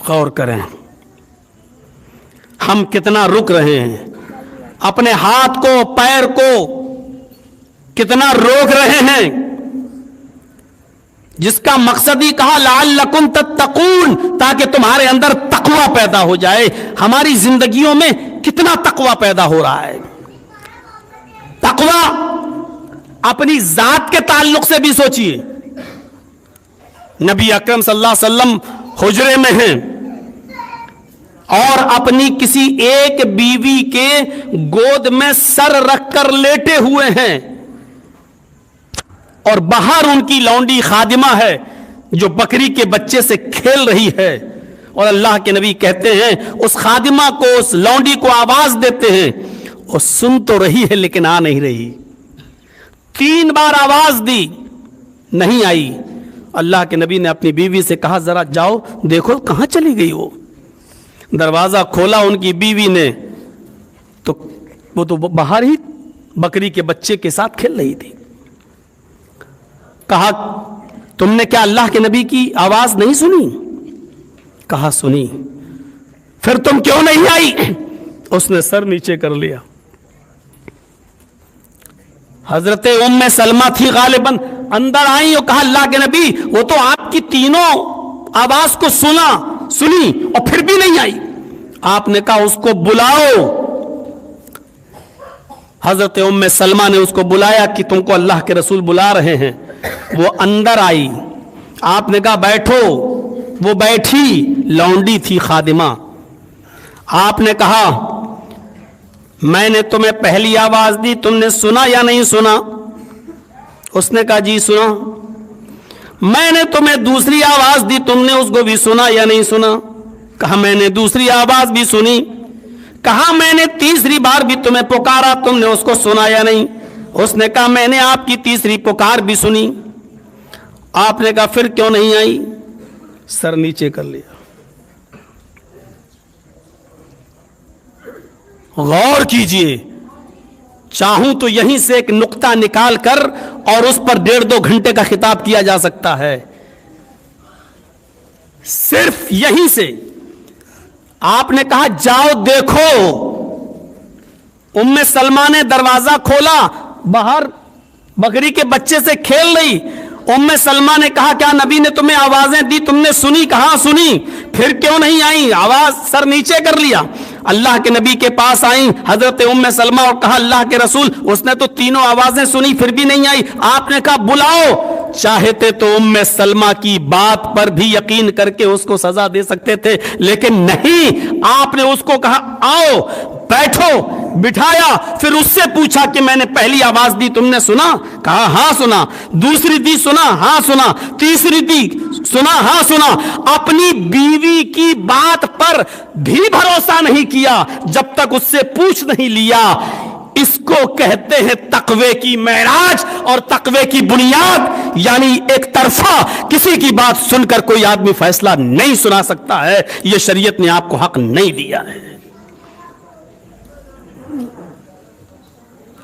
غور کریں ہم کتنا رک رہے ہیں، اپنے ہاتھ کو پیر کو کتنا روک رہے ہیں، جس کا مقصد ہی کہا لعلکم تتقون، تاکہ تمہارے اندر تقوی پیدا ہو جائے۔ ہماری زندگیوں میں کتنا تقوی پیدا ہو رہا ہے؟ تقوی اپنی ذات کے تعلق سے بھی سوچئے۔ نبی اکرم صلی اللہ علیہ وسلم حجرے میں ہیں اور اپنی کسی ایک بیوی کے گود میں سر رکھ کر لیٹے ہوئے ہیں، اور باہر ان کی لونڈی خادمہ ہے جو بکری کے بچے سے کھیل رہی ہے، اور اللہ کے نبی کہتے ہیں اس خادمہ کو، اس لونڈی کو آواز دیتے ہیں، وہ سن تو رہی ہے لیکن آ نہیں رہی۔ 3 بار آواز دی، نہیں آئی۔ اللہ کے نبی نے اپنی بیوی سے کہا ذرا جاؤ دیکھو کہاں چلی گئی وہ۔ دروازہ کھولا ان کی بیوی نے تو وہ تو باہر ہی بکری کے بچے کے ساتھ کھیل رہی تھی۔ کہا تم نے کیا اللہ کے نبی کی آواز نہیں سنی؟ کہا سنی۔ پھر تم کیوں نہیں آئی؟ اس نے سر نیچے کر لیا۔ حضرت ام سلمہ تھی غالباً، اندر آئی اور کہا اللہ کے نبی وہ تو آپ کی تینوں آواز کو سنی اور پھر بھی نہیں آئی۔ آپ نے کہا اس کو بلاؤ۔ حضرت ام سلمہ نے اس کو بلایا کہ تم کو اللہ کے رسول بلا رہے ہیں۔ وہ اندر آئی، آپ نے کہا بیٹھو، وہ بیٹھی، لونڈی تھی خادمہ۔ آپ نے کہا میں نے تمہیں پہلی آواز دی، تم نے سنا یا نہیں سنا؟ اس نے کہا جی سنا۔ میں نے تمہیں دوسری آواز دی، تم نے اس کو بھی سنا یا نہیں سنا؟ کہا میں نے دوسری آواز بھی سنی۔ کہا میں نے تیسری بار بھی تمہیں پکارا، تم نے اس کو سنا یا نہیں؟ اس نے کہا میں نے آپ کی تیسری پکار بھی سنی۔ آپ نے کہا پھر کیوں نہیں آئی؟ سر نیچے کر لیا۔ غور کیجئے، چاہوں تو یہیں سے ایک نقطہ نکال کر اور اس پر 1.5-2 گھنٹے کا خطاب کیا جا سکتا ہے۔ صرف یہیں سے آپ نے کہا جاؤ دیکھو۔ ام سلمہ نے دروازہ کھولا، باہر بکری کے بچے سے کھیل رہی۔ ام سلمہ نے کہا کیا نبی نے تمہیں آوازیں دی، تم نے سنی؟ کہا سنی۔ پھر کیوں نہیں آئی؟ آواز سر نیچے کر لیا۔ اللہ کے نبی کے پاس آئیں حضرت ام سلمہ اور کہا اللہ کے رسول اس نے تو تینوں آوازیں سنی پھر بھی نہیں آئی۔ آپ نے کہا بلاؤ۔ چاہتے تو ام سلمہ کی بات پر بھی یقین کر کے اس کو سزا دے سکتے تھے، لیکن نہیں، آپ نے اس کو کہا آؤ بیٹھو، بٹھایا، پھر اس سے پوچھا کہ میں نے پہلی آواز دی تم نے سنا؟ کہا ہاں سنا۔ دوسری دی سنا؟ ہاں سنا۔ تیسری دی سنا؟ ہاں سنا۔ اپنی بیوی کی بات پر بھی بھروسہ نہیں کیا جب تک اس سے پوچھ نہیں لیا۔ اس کو کہتے ہیں تقوی کی معراج اور تقوی کی بنیاد، یعنی ایک طرفہ کسی کی بات سن کر کوئی آدمی فیصلہ نہیں سنا سکتا ہے۔ یہ شریعت نے آپ کو حق نہیں دیا ہے۔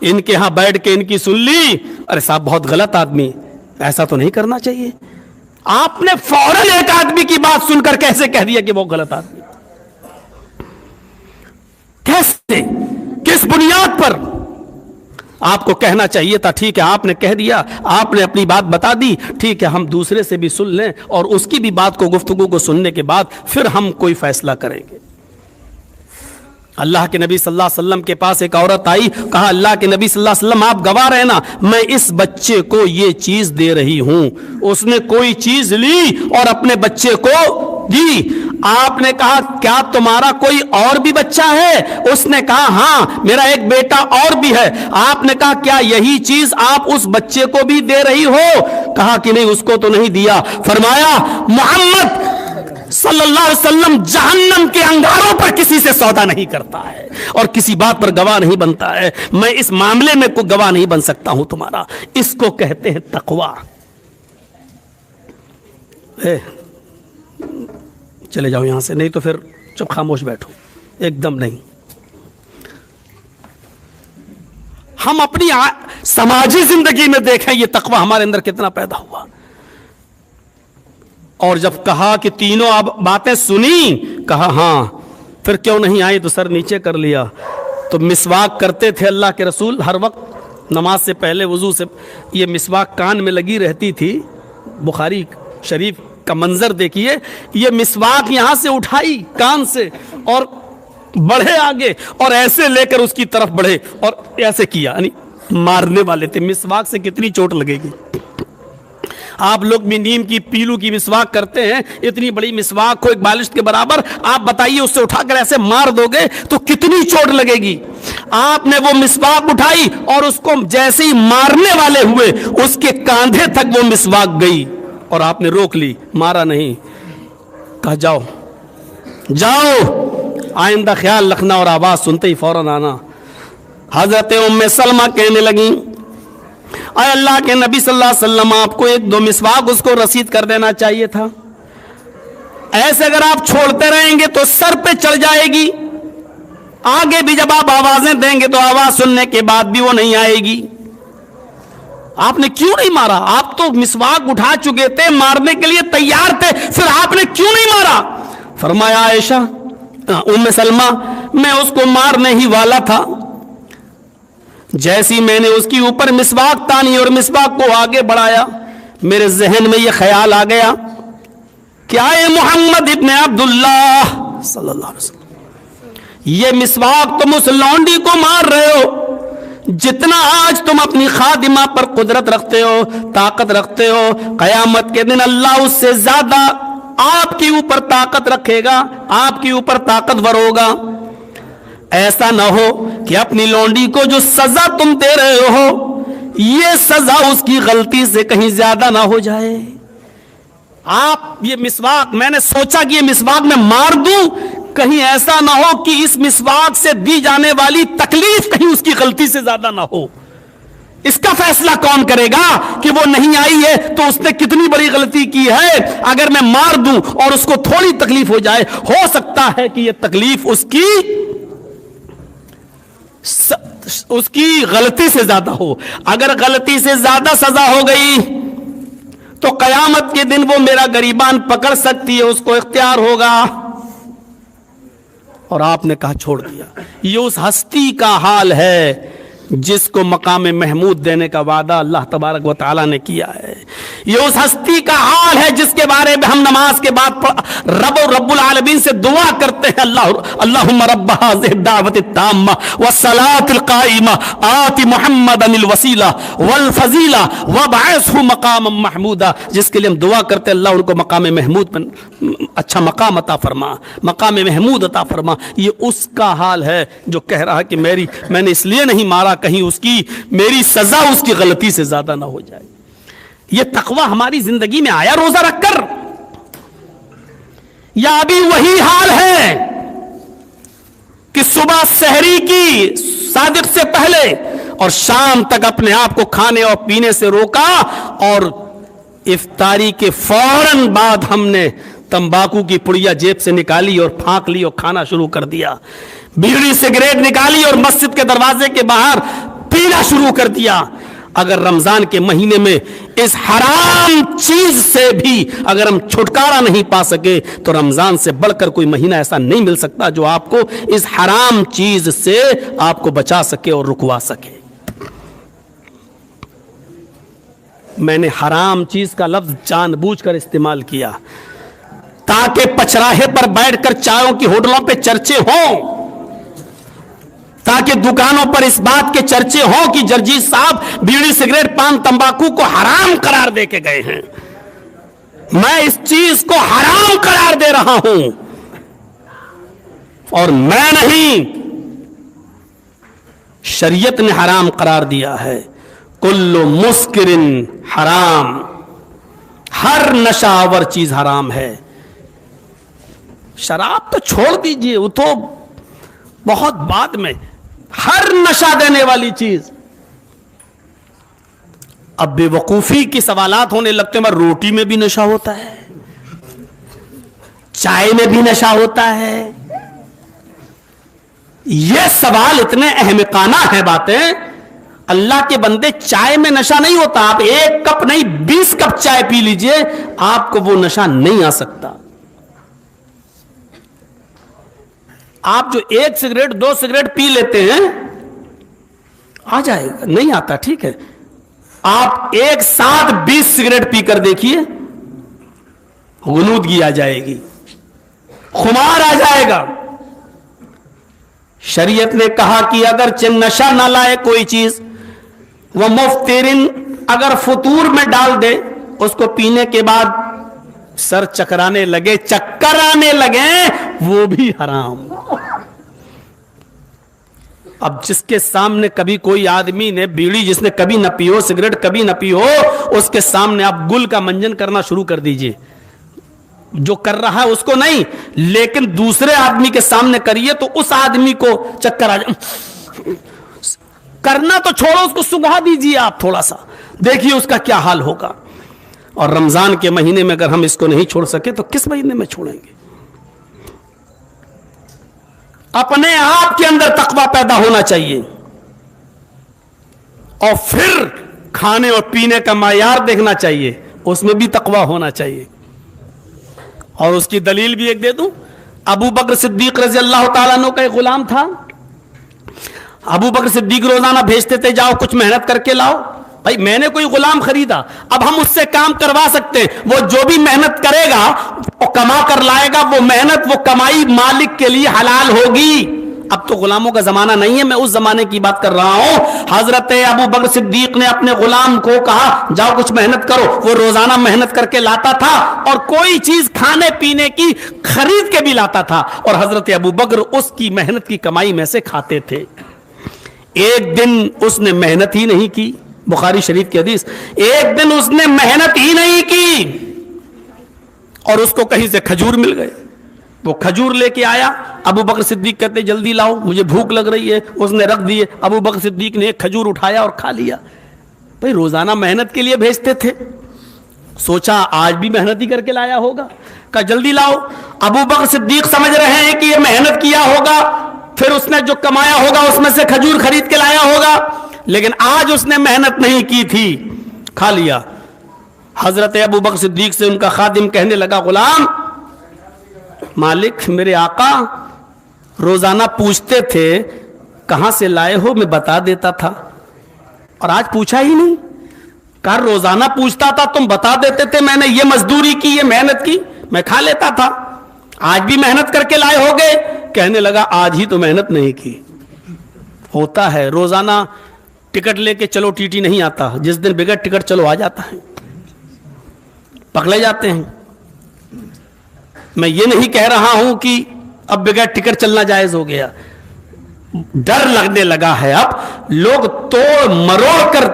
ان کے ہاں بیٹھ کے ان کی سن لی، ارے صاحب بہت غلط آدمی، ایسا تو نہیں کرنا چاہیے۔ آپ نے فوراً ایک آدمی کی بات سن کر کیسے کہہ دیا کہ وہ غلط آدمی؟ کیسے؟ کس بنیاد پر؟ آپ کو کہنا چاہیے تھا ٹھیک ہے آپ نے کہہ دیا، آپ نے اپنی بات بتا دی، ٹھیک ہے ہم دوسرے سے بھی سن لیں اور اس کی بھی بات کو، گفتگو کو سننے کے بعد پھر ہم کوئی فیصلہ کریں گے۔ اللہ کے نبی صلی اللہ علیہ وسلم کے پاس ایک عورت آئی، کہا اللہ کے نبی صلی اللہ علیہ وسلم آپ گواہ رہنا، میں اس بچے کو یہ چیز دے رہی ہوں۔ اس نے کوئی چیز لی اور اپنے بچے کو دی۔ آپ نے کہا کیا تمہارا کوئی اور بھی بچہ ہے؟ اس نے کہا ہاں میرا ایک بیٹا اور بھی ہے۔ آپ نے کہا کیا یہی چیز آپ اس بچے کو بھی دے رہی ہو؟ کہا کہ نہیں اس کو تو نہیں دیا۔ فرمایا محمد صلی اللہ علیہ وسلم جہنم کے انگاروں پر کسی سے سودا نہیں کرتا ہے اور کسی بات پر گواہ نہیں بنتا ہے۔ میں اس معاملے میں کوئی گواہ نہیں بن سکتا ہوں تمہارا۔ اس کو کہتے ہیں تقوی۔ چلے جاؤ یہاں سے، نہیں تو پھر چپ خاموش بیٹھو، ایک دم نہیں۔ ہم اپنی سماجی زندگی میں دیکھیں یہ تقوی ہمارے اندر کتنا پیدا ہوا۔ اور جب کہا کہ تینوں اب باتیں سنی, کہا ہاں, پھر کیوں نہیں آئی, تو سر نیچے کر لیا. تو مسواک کرتے تھے اللہ کے رسول ہر وقت, نماز سے پہلے وضو سے, یہ مسواک کان میں لگی رہتی تھی. بخاری شریف کا منظر دیکھیے, یہ مسواک یہاں سے اٹھائی کان سے اور بڑھے آگے, اور ایسے لے کر اس کی طرف بڑھے اور ایسے کیا, یعنی مارنے والے تھے. مسواک سے کتنی چوٹ لگے گی. آپ لوگ بھی نیم کی پیلو کی مسواک کرتے ہیں, اتنی بڑی مسواک کو ایک بالشت کے برابر, آپ بتائیے اس سے اٹھا کر ایسے مار دو گے تو کتنی چوٹ لگے گی. آپ نے وہ مسواک اٹھائی اور اس کو جیسے ہی مارنے والے ہوئے اس کے کاندھے تک وہ مسواک گئی, اور آپ نے روک لی, مارا نہیں. کہا جاؤ جاؤ, آئندہ خیال رکھنا, اور آواز سنتے ہی فوراً آنا. حضرت ام سلمہ کہنے لگیں, اے اللہ کے نبی صلی اللہ علیہ وسلم, آپ کو ایک دو مسواک اس کو رسید کر دینا چاہیے تھا. ایسے اگر آپ چھوڑتے رہیں گے تو سر پہ چڑھ جائے گی, آگے بھی جب آپ آوازیں دیں گے تو آواز سننے کے بعد بھی وہ نہیں آئے گی. آپ نے کیوں نہیں مارا؟ آپ تو مسواک اٹھا چکے تھے, مارنے کے لیے تیار تھے, پھر آپ نے کیوں نہیں مارا؟ فرمایا عائشہ ام سلمہ, میں اس کو مارنے ہی والا تھا, جیسی میں نے اس کی اوپر مسواک تانی اور مسواک کو آگے بڑھایا, میرے ذہن میں یہ خیال آ گیا کہ آئے محمد ابن عبداللہ صلی اللہ علیہ وسلم, یہ مسواک تم اس لونڈی کو مار رہے ہو جتنا آج تم اپنی خادمہ پر قدرت رکھتے ہو, طاقت رکھتے ہو, قیامت کے دن اللہ اس سے زیادہ آپ کے اوپر طاقت رکھے گا, آپ کے اوپر طاقتور ہوگا. ایسا نہ ہو کہ اپنی لونڈی کو جو سزا تم دے رہے ہو, یہ سزا اس کی غلطی سے کہیں زیادہ نہ ہو جائے. آپ یہ مسواک, میں نے سوچا کہ یہ مسواک میں مار دوں, کہیں ایسا نہ ہو کہ اس مسواک سے دی جانے والی تکلیف کہیں اس کی غلطی سے زیادہ نہ ہو. اس کا فیصلہ کون کرے گا کہ وہ نہیں آئی ہے تو اس نے کتنی بڑی غلطی کی ہے؟ اگر میں مار دوں اور اس کو تھوڑی تکلیف ہو جائے, ہو سکتا ہے کہ یہ تکلیف اس کی غلطی سے زیادہ ہو. اگر غلطی سے زیادہ سزا ہو گئی تو قیامت کے دن وہ میرا گریبان پکڑ سکتی ہے, اس کو اختیار ہوگا. اور آپ نے کہا چھوڑ دیا. یہ اس ہستی کا حال ہے جس کو مقام محمود دینے کا وعدہ اللہ تبارک و تعالیٰ نے کیا ہے. یہ اس ہستی کا حال ہے جس کے بارے میں ہم نماز کے بعد رب العالمین سے دعا کرتے ہیں, اللہم رب هذه الدعوة التامة والصلاة القائمة آت محمدا الوسیلہ والفضیلہ وابعثہ مقاما محمودا. جس کے لیے ہم دعا کرتے ہیں اللہ ان کو مقام محمود پر اچھا مقام عطا فرما, مقام محمود عطا فرما. یہ اس کا حال ہے جو کہہ رہا کہ میں نے اس لیے نہیں مارا کہیں اس کی میری سزا اس کی غلطی سے زیادہ نہ ہو جائے. یہ تقوی ہماری زندگی میں آیا روزہ رکھ کر, یا ابھی وہی حال ہے کہ صبح سحری کی صادق سے پہلے اور شام تک اپنے آپ کو کھانے اور پینے سے روکا, اور افطاری کے فوراً بعد ہم نے تمباکو کی پڑیا جیب سے نکالی اور پھانک لی اور کھانا شروع کر دیا, بیڑی سگریٹ نکالی اور مسجد کے دروازے کے باہر پینا شروع کر دیا. اگر رمضان کے مہینے میں اس حرام چیز سے بھی اگر ہم چھٹکارا نہیں پا سکے تو رمضان سے بڑھ کر کوئی مہینہ ایسا نہیں مل سکتا جو آپ کو اس حرام چیز سے آپ کو بچا سکے اور رکوا سکے. میں نے حرام چیز کا لفظ جان بوجھ کر استعمال کیا تاکہ پچراہے پر بیٹھ کر چائوں کی ہوٹلوں پہ چرچے ہوں, تاکہ دکانوں پر اس بات کے چرچے ہوں کہ جرجیت صاحب بیڑی سگریٹ پان تمباکو کو حرام قرار دے کے گئے ہیں. میں اس چیز کو حرام قرار دے رہا ہوں, اور میں نہیں, شریعت نے حرام قرار دیا ہے. کل مسکر حرام, ہر نشہ آور چیز حرام ہے. شراب تو چھوڑ دیجئے, وہ تو بہت بعد میں, ہر نشہ دینے والی چیز. اب بے وقوفی کی سوالات ہونے لگتے ہیں, روٹی میں بھی نشہ ہوتا ہے, چائے میں بھی نشہ ہوتا ہے. یہ سوال اتنے احمقانہ ہیں باتیں, اللہ کے بندے چائے میں نشہ نہیں ہوتا. آپ 1 کپ نہیں 20 کپ چائے پی لیجئے, آپ کو وہ نشہ نہیں آ سکتا. آپ جو 1 سگریٹ 2 سگریٹ پی لیتے ہیں آ جائے گا, نہیں آتا ٹھیک ہے. آپ ایک ساتھ 20 سگریٹ پی کر دیکھیے, غنودگی آ جائے گی, خمار آ جائے گا. شریعت نے کہا کہ اگر نشہ نہ لائے کوئی چیز, وہ مفترن اگر فطور میں ڈال دے, اس کو پینے کے بعد سر چکرانے لگے, چکر آنے لگے, وہ بھی حرام. اب جس کے سامنے کبھی کوئی آدمی نے بیڑی جس نے کبھی نہ پی ہو, سگریٹ کبھی نہ پی ہو, اس کے سامنے آپ گل کا منجن کرنا شروع کر دیجئے. جو کر رہا ہے اس کو نہیں, لیکن دوسرے آدمی کے سامنے کریے تو اس آدمی کو چکر آ جائے. کرنا تو چھوڑو, اس کو سگا دیجئے آپ تھوڑا سا, دیکھیے اس کا کیا حال ہوگا. اور رمضان کے مہینے میں اگر ہم اس کو نہیں چھوڑ سکے تو کس مہینے میں چھوڑیں گے؟ اپنے آپ کے اندر تقویٰ پیدا ہونا چاہیے, اور پھر کھانے اور پینے کا معیار دیکھنا چاہیے, اس میں بھی تقویٰ ہونا چاہیے. اور اس کی دلیل بھی ایک دے دوں. ابو بکر صدیق رضی اللہ تعالیٰ عنہ کا ایک غلام تھا. ابو بکر صدیق روزانہ بھیجتے تھے, جاؤ کچھ محنت کر کے لاؤ. بھائی میں نے کوئی غلام خریدا, اب ہم اس سے کام کروا سکتے ہیں, وہ جو بھی محنت کرے گا وہ کما کر لائے گا, وہ محنت وہ کمائی مالک کے لیے حلال ہوگی. اب تو غلاموں کا زمانہ نہیں ہے, میں اس زمانے کی بات کر رہا ہوں. حضرت ابو بکر صدیق نے اپنے غلام کو کہا جاؤ کچھ محنت کرو. وہ روزانہ محنت کر کے لاتا تھا, اور کوئی چیز کھانے پینے کی خرید کے بھی لاتا تھا, اور حضرت ابو بکر اس کی محنت کی کمائی میں سے کھاتے تھے. ایک دن اس نے محنت ہی نہیں کی, بخاری شریف کی حدیث, ایک دن اس نے محنت ہی نہیں کی اور اس کو کہیں سے کھجور مل گئے. وہ کھجور لے کے آیا, ابو بکر صدیق کہتے جلدی لاؤ مجھے بھوک لگ رہی ہے. اس نے رکھ دیے, ابو بکر صدیق نے ایک کھجور اٹھایا اور کھا لیا. بھئی روزانہ محنت کے لیے بھیجتے تھے, سوچا آج بھی محنت ہی کر کے لایا ہوگا, کہا جلدی لاؤ. ابو بکر صدیق سمجھ رہے ہیں کہ یہ محنت کیا ہوگا, پھر اس نے جو کمایا ہوگا اس میں سے کھجور خرید کے لایا ہوگا, لیکن آج اس نے محنت نہیں کی تھی, کھا لیا. حضرت ابو بکر صدیق سے ان کا خادم کہنے لگا, غلام مالک میرے آقا روزانہ پوچھتے تھے کہاں سے لائے ہو, میں بتا دیتا تھا, اور آج پوچھا ہی نہیں. کہا روزانہ پوچھتا تھا تم بتا دیتے تھے, میں نے یہ مزدوری کی یہ محنت کی میں کھا لیتا تھا, آج بھی محنت کر کے لائے ہو گئے. کہنے لگا آج ہی تو محنت نہیں کی. ہوتا ہے روزانہ ٹکٹ لے کے چلو ٹی ٹی نہیں آتا, جس دن بغیر ٹکٹ چلو آ جاتا ہے, پکڑے جاتے ہیں. میں یہ نہیں کہہ رہا ہوں کہ اب بغیر ٹکٹ چلنا جائز ہو گیا, ڈر لگنے لگا ہے, اب لوگ توڑ مروڑ کر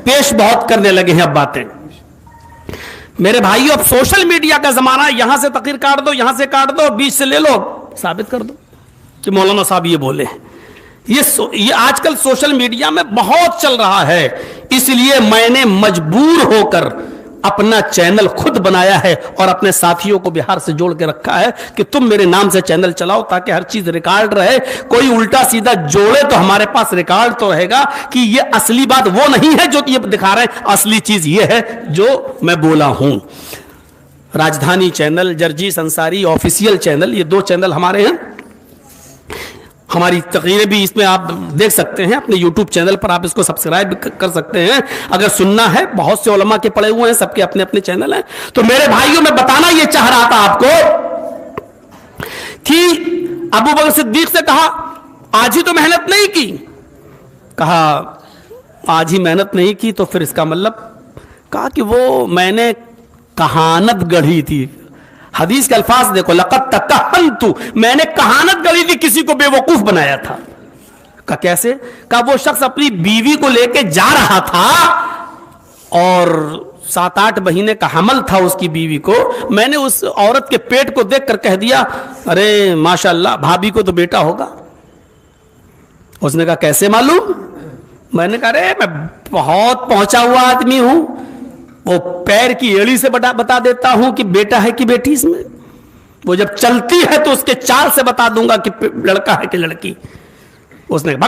پیش بہت کرنے لگے ہیں اب باتیں. میرے بھائیو اب سوشل میڈیا کا زمانہ, یہاں سے تقریر کاٹ دو, یہاں سے کاٹ دو, بیچ سے لے لو, ثابت کر دو کہ مولانا صاحب یہ بولے. یہ آج کل سوشل میڈیا میں بہت چل رہا ہے, اس لیے میں نے مجبور ہو کر اپنا چینل خود بنایا ہے اور اپنے ساتھیوں کو بہار سے جوڑ کے رکھا ہے کہ تم میرے نام سے چینل چلاؤ تاکہ ہر چیز ریکارڈ رہے. کوئی الٹا سیدھا جوڑے تو ہمارے پاس ریکارڈ تو رہے گا کہ یہ اصلی بات وہ نہیں ہے جو یہ دکھا رہے ہیں, اصلی چیز یہ ہے جو میں بولا ہوں. راجدھانی چینل, جرجیس انصاری آفیشیل چینل, یہ 2 چینل ہمارے ہیں. ہماری تقریریں بھی اس میں آپ دیکھ سکتے ہیں, اپنے یوٹیوب چینل پر آپ اس کو سبسکرائب کر سکتے ہیں اگر سننا ہے. بہت سے علماء کے پڑے ہوئے ہیں, سب کے اپنے اپنے چینل ہیں. تو میرے بھائیوں میں بتانا یہ چاہ رہا تھا آپ کو کہ ابو بکر صدیق سے کہا آج ہی تو محنت نہیں کی. کہا آج ہی محنت نہیں کی تو پھر اس کا مطلب, کہا کہ وہ میں نے کہانت گڑھی تھی. حدیث کے الفاظ دیکھو, لقد تکہنت, میں نے کہانت گڑھی تھی, کسی کو بے وقوف بنایا تھا. کہا کیسے؟ کہا وہ شخص اپنی بیوی کو لے کے جا رہا تھا اور 7-8 مہینے کا حمل تھا اس کی بیوی کو. میں نے اس عورت کے پیٹ کو دیکھ کر کہہ دیا ارے ماشاءاللہ بھابھی کو تو بیٹا ہوگا. اس نے کہا کیسے معلوم؟ میں نے کہا ارے میں بہت پہنچا ہوا آدمی ہوں, وہ پیر کی ایڑی سے بتا دیتا ہوں کہ بیٹا ہے کہ بیٹی اس میں. وہ جب چلتی ہے تو اس کے چال سے بتا دوں گا کہ لڑکا ہے کہ لڑکی. اس نے کہا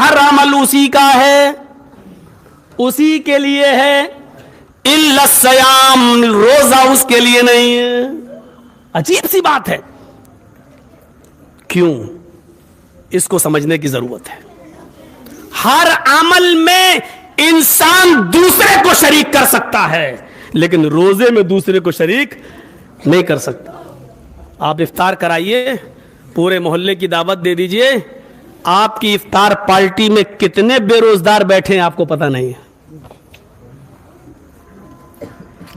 ہر عمل اسی کا ہے، اسی کے لیے ہے، الا الصیام، روزہ اس کے لیے نہیں ہے۔ عجیب سی بات ہے، کیوں؟ اس کو سمجھنے کی ضرورت ہے۔ ہر عمل میں انسان دوسرے کو شریک کر سکتا ہے، لیکن روزے میں دوسرے کو شریک نہیں کر سکتا۔ آپ افطار کرائیے، پورے محلے کی دعوت دے دیجئے، آپ کی افطار پارٹی میں کتنے بے روزگار بیٹھے ہیں آپ کو پتہ نہیں ہے۔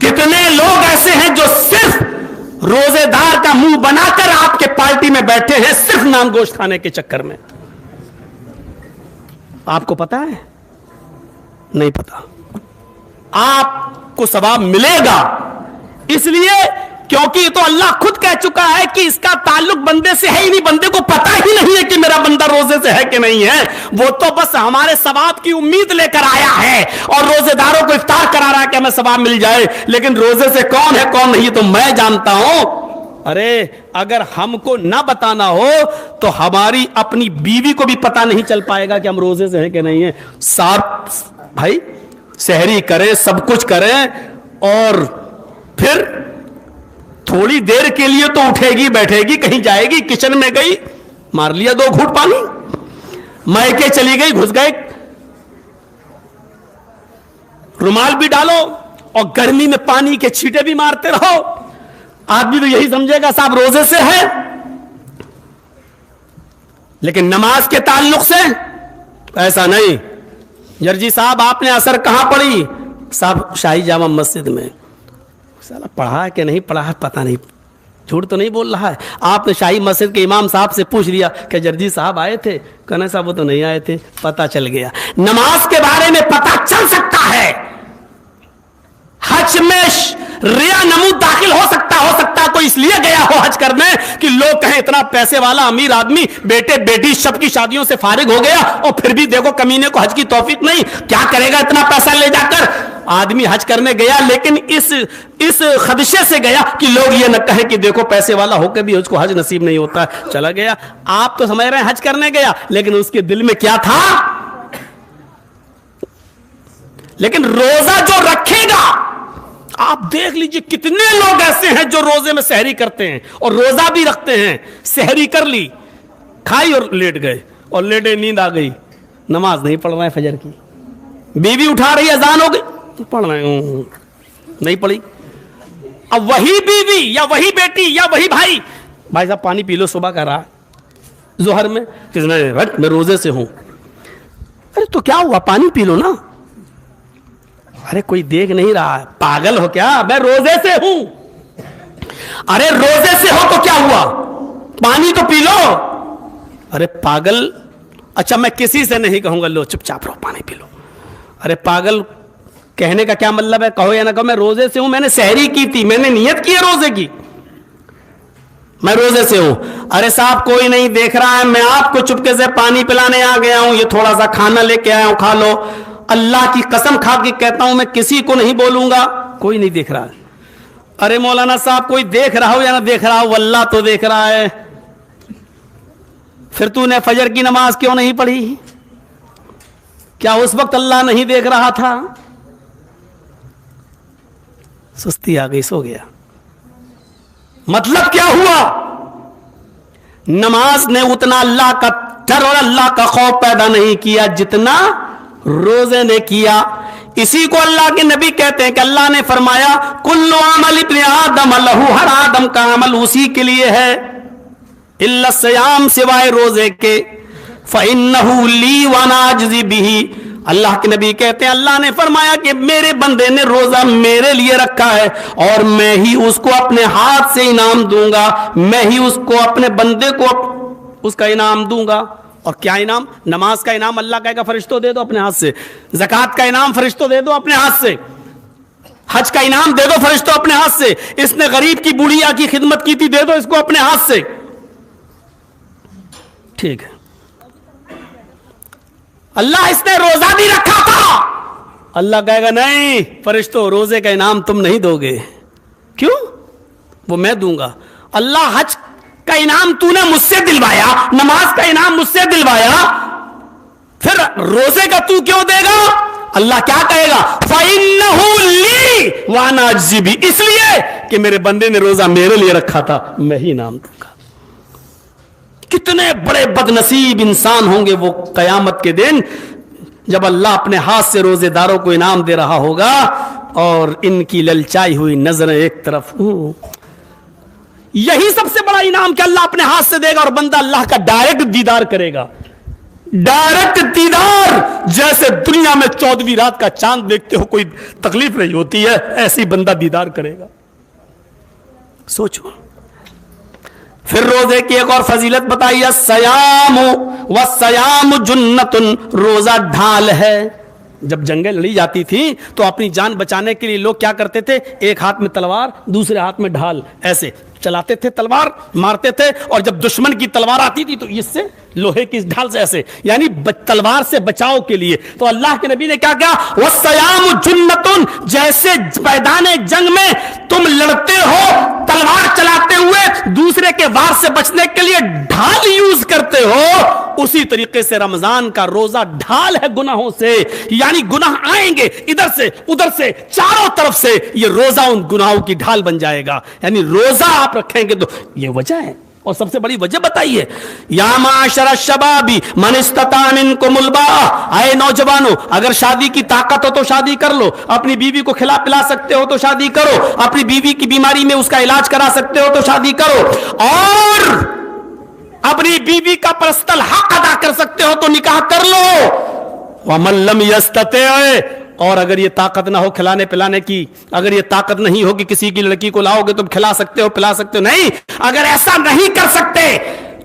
کتنے لوگ ایسے ہیں جو صرف روزے دار کا منہ بنا کر آپ کے پارٹی میں بیٹھے ہیں، صرف نان گوشت کھانے کے چکر میں۔ آپ کو پتا ہے؟ نہیں پتا۔ آپ کو ثواب ملے گا، اس لیے کیونکہ تو اللہ خود کہہ چکا ہے کہ اس کا تعلق بندے سے ہے ہی نہیں، بندے کو پتا ہی نہیں ہے کہ میرا بندہ روزے سے ہے کہ نہیں ہے، وہ تو بس ہمارے ثواب کی امید لے کر آیا ہے اور روزے داروں کو افطار کرا رہا ہے کہ ہمیں ثواب مل جائے، لیکن روزے سے کون ہے کون نہیں تو میں جانتا ہوں۔ ارے اگر ہم کو نہ بتانا ہو تو ہماری اپنی بیوی کو بھی پتا نہیں چل پائے گا کہ ہم روزے سے ہیں کہ نہیں ہیں۔ صاحب بھائی سحری کریں، سب کچھ کریں، اور پھر تھوڑی دیر کے لیے تو اٹھے گی، بیٹھے گی، کہیں جائے گی، کچن میں گئی، مار لیا 2 گھونٹ پانی، میکے چلی گئی، گھس گئے، رومال بھی ڈالو اور گرمی میں پانی کے چھینٹے بھی مارتے رہو، آدمی تو یہی سمجھے گا صاحب روزے سے ہے۔ لیکن نماز کے تعلق سے ایسا نہیں۔ جرجی صاحب آپ نے عصر کہاں پڑھی؟ صاحب شاہی جامع مسجد میں۔ سالا پڑھا ہے کہ نہیں پڑھا ہے پتہ نہیں، جھوٹ تو نہیں بول رہا ہے۔ آپ نے شاہی مسجد کے امام صاحب سے پوچھ لیا کہ جرجی صاحب آئے تھے؟ کہنا صاحب وہ تو نہیں آئے تھے، پتہ چل گیا۔ نماز کے بارے میں پتہ چل سکتا ہے، حج میں ریا نمود داخل ہو سکتا کوئی اس لیے گیا ہو حج کرنے کہ لوگ کہیں اتنا پیسے والا امیر آدمی بیٹے بیٹی سب کی شادیوں سے فارغ ہو گیا، اور پھر بھی دیکھو کمینے کو حج کی توفیق نہیں، کیا کرے گا اتنا پیسہ لے جا کر۔ آدمی حج کرنے گیا لیکن اس خدشے سے گیا کہ لوگ یہ نہ کہیں کہ دیکھو پیسے والا ہو کے بھی اس کو حج نصیب نہیں ہوتا ہے، چلا گیا۔ آپ تو سمجھ رہے ہیں حج کرنے گیا، لیکن اس کے دل میں کیا تھا؟ لیکن روزہ جو رکھے گا، آپ دیکھ لیجئے کتنے لوگ ایسے ہیں جو روزے میں سحری کرتے ہیں اور روزہ بھی رکھتے ہیں۔ سحری کر لی، کھائی اور لیٹ گئے، اور لیٹے نیند آ گئی، نماز نہیں پڑھ رہے ہیں فجر کی، بیوی اٹھا رہی اذان ہو گئی، پڑھ رہے ہیں، نہیں پڑھی۔ اب وہی بیوی یا وہی بیٹی یا وہی بھائی صاحب پانی پی لو، صبح کا رہا ظہر میں، میں روزے سے ہوں۔ ارے تو کیا ہوا، پانی پی لو نا۔ ارے کوئی دیکھ نہیں رہا ہے، پاگل ہو کیا، میں روزے سے ہوں۔ ارے روزے سے ہو تو کیا ہوا، پانی تو پی لو۔ ارے پاگل، اچھا میں کسی سے نہیں کہوں گا لو چپ چاپ رہو پانی پی لو۔ ارے پاگل کہنے کا کیا مطلب ہے، کہو یا نہ کہو میں روزے سے ہوں، میں نے سحری کی تھی، میں نے نیت کی ہے روزے کی، میں روزے سے ہوں۔ ارے صاحب کوئی نہیں دیکھ رہا ہے، میں آپ کو چپکے سے پانی پلانے آ گیا ہوں، یہ تھوڑا سا کھانا لے کے آیا ہوں، کھا لو۔ اللہ کی قسم کھا کے کہتا ہوں میں کسی کو نہیں بولوں گا، کوئی نہیں دیکھ رہا ہے۔ ارے مولانا صاحب کوئی دیکھ رہا ہو یا نہ دیکھ رہا ہو، اللہ تو دیکھ رہا ہے۔ پھر تو نے فجر کی نماز کیوں نہیں پڑھی؟ کیا اس وقت اللہ نہیں دیکھ رہا تھا؟ سستی آ گئی، سو گیا۔ مطلب کیا ہوا؟ نماز نے اتنا اللہ کا ڈر اور اللہ کا خوف پیدا نہیں کیا جتنا روزے نے کیا۔ اسی کو اللہ کے نبی کہتے ہیں کہ اللہ نے فرمایا کل عمل ابن آدم لہو، ہر آدم کا عمل اسی کے لیے ہے، الا الصیام، سوائے روزے کے، فإنہ لی وانا اجزی بہ۔ اللہ کے نبی کہتے ہیں اللہ نے فرمایا کہ میرے بندے نے روزہ میرے لیے رکھا ہے اور میں ہی اس کو اپنے ہاتھ سے انعام دوں گا، میں ہی اس کو اپنے بندے کو اس کا انعام دوں گا۔ اور کیا انعام؟ نماز کا انعام اللہ کہے گا فرشتوں دے دو اپنے ہاتھ سے، زکوٰۃ کا انعام فرشتوں دے دو اپنے ہاتھ سے، حج کا انعام دے دو فرشتوں اپنے ہاتھ سے، اس نے غریب کی بڑھیا کی خدمت کی تھی دے دو اس کو اپنے ہاتھ سے۔ ٹھیک ہے، اللہ اس نے روزہ بھی رکھا تھا، اللہ کہے گا نہیں فرشتوں روزے کا انعام تم نہیں دو گے، کیوں؟ وہ میں دوں گا۔ اللہ حج کا انعام تو نے مجھ سے دلوایا، نماز کا انعام مجھ سے دلوایا، پھر روزے کا تو کیوں دے گا؟ اللہ کیا کہے گا؟ فَإِنَّهُ لِي وَأَنَا أَجْزِي بِهِ، اس لیے کہ میرے بندے نے روزہ میرے لیے رکھا تھا، میں ہی انعام دوں گا۔ کتنے بڑے بد نصیب انسان ہوں گے وہ قیامت کے دن، جب اللہ اپنے ہاتھ سے روزے داروں کو انعام دے رہا ہوگا اور ان کی للچائی ہوئی نظریں ایک طرف ہوں۔ یہی سب سے بڑا انعام کہ اللہ اپنے ہاتھ سے دے گا اور بندہ اللہ کا ڈائریکٹ دیدار کرے گا، ڈائریکٹ دیدار، جیسے دنیا میں 14ویں رات کا چاند دیکھتے ہو کوئی تکلیف نہیں ہوتی ہے، ایسی بندہ دیدار کرے گا۔ سوچو۔ پھر روزے کی ایک اور فضیلت بتائی، الصیام والصیام جنۃ، روزہ ڈھال ہے۔ جب جنگیں لڑی جاتی تھی تو اپنی جان بچانے کے لیے لوگ کیا کرتے تھے؟ ایک ہاتھ میں تلوار، دوسرے ہاتھ میں ڈھال، ایسے چلاتے تھے، تلوار مارتے تھے، اور جب دشمن کی تلوار آتی تھی تو اس سے لوہے کی ڈھال سے ایسے، یعنی تلوار سے بچاؤ کے لیے۔ تو اللہ کے نبی نے کیا کہا؟ والصیام جنۃ، جیسے میدان جنگ میں تم لڑتے ہو تلوار چلاتے ہوئے، دوسرے کے وار سے بچنے کے لیے ڈھال یوز کرتے ہو، اسی طریقے سے رمضان کا روزہ ڈھال ہے گناہوں سے، یعنی گناہ آئیں گے ادھر سے ادھر سے چاروں طرف سے، یہ روزہ ان گناہوں کی ڈھال بن جائے گا۔ یعنی روزہ آپ رکھیں گے تو یہ وجہ ہے، اور سب سے بڑی وجہ بتائیے، یا معاشر الشباب من استطاع منکم الباء، اے نوجوانوں اگر شادی کی طاقت ہو تو شادی کر لو، اپنی بیوی کو کھلا پلا سکتے ہو تو شادی کرو، اپنی بیوی کی بیماری میں اس کا علاج کرا سکتے ہو تو شادی کرو، اور اپنی بیوی کا پرسنل حق ادا کر سکتے ہو تو نکاح کر لو۔ ومن لم یستطع، اور اگر یہ طاقت نہ ہو کھلانے پلانے کی، اگر یہ طاقت نہیں ہوگی کسی کی لڑکی کو لاؤ گے تو کھلا سکتے ہو پلا سکتے ہو، نہیں، اگر ایسا نہیں کر سکتے